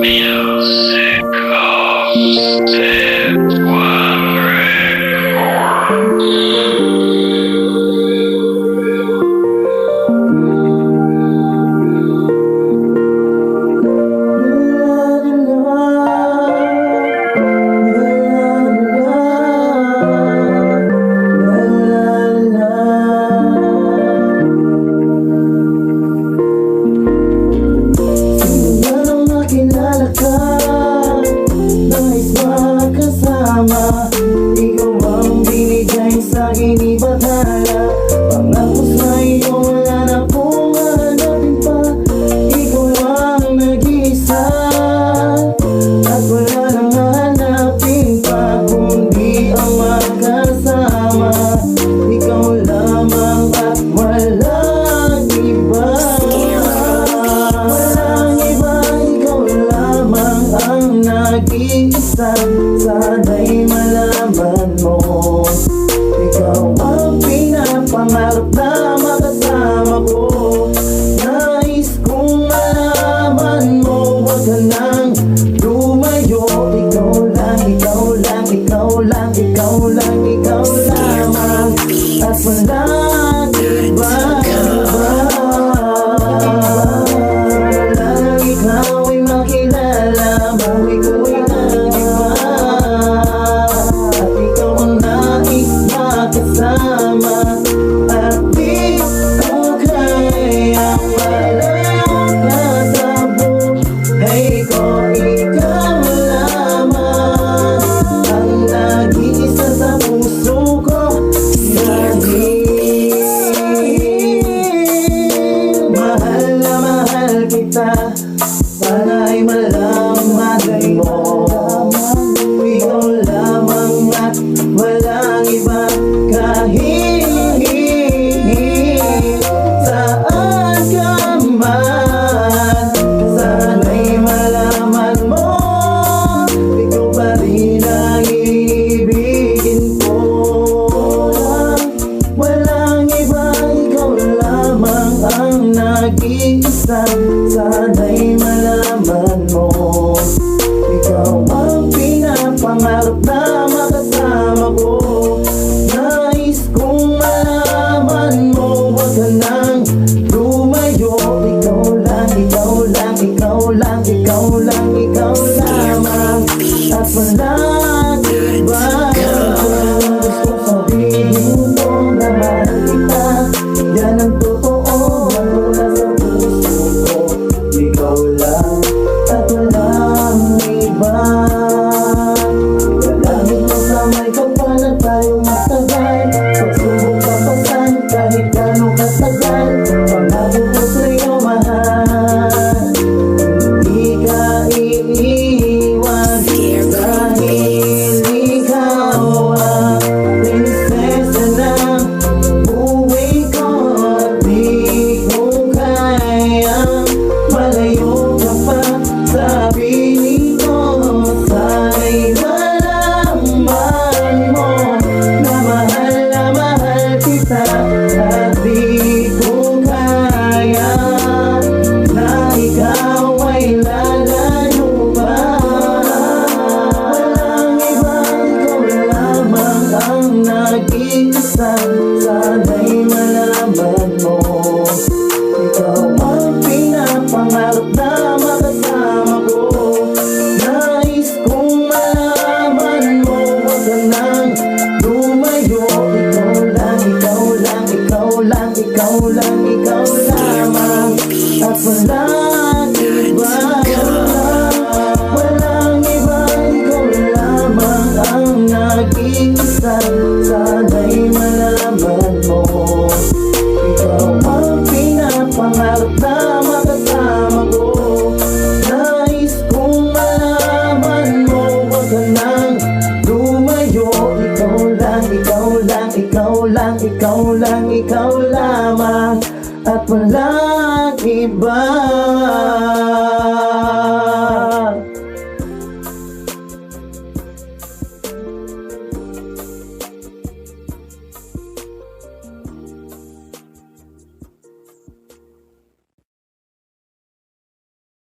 Music of Step One Ikaw ang binigay sa'kin ibatala. Pangako sa'yo wala na kong hanapin pa. Ikaw ang nag-isa at wala nang hanapin pa kundi ang magkasama. Ikaw lamang at walang iba. Walang iba, ikaw lamang ang nag-iisa. Sana'y malaman mo, ikaw ang pinapangarap na makasama ko. Nais kong malaman mo, wag ka nang lumayo. Ikaw lang, ikaw lang, ikaw lang, ikaw lang, ikaw lamang at walang iba. Walang ikaw ay makilala mo, ikaw ay kasama at di ko kaya malayo ka sa buhay ko. Ikaw lamang ang nag-iisa sa puso ko. Mahal na mahal kita, sana'y malaman mo. Ikaw lamang at walang iba. Kahit saan ka man, sana'y malaman mo, ikaw pa rin ang ibigin ko. Walang iba, ikaw lamang ang nag-iisa. Sana'y malaman mo, ikaw ang pinapangarap na makasama ko. Nais kong malaman mo, wag ka nang lumayo. Ikaw lang, ikaw lang, ikaw lang, ikaw lang, ikaw lamang at walang iba. Gusto sabihin mo na mahal kita, yan ang totoo, mula sa puso ko. Ikaw lang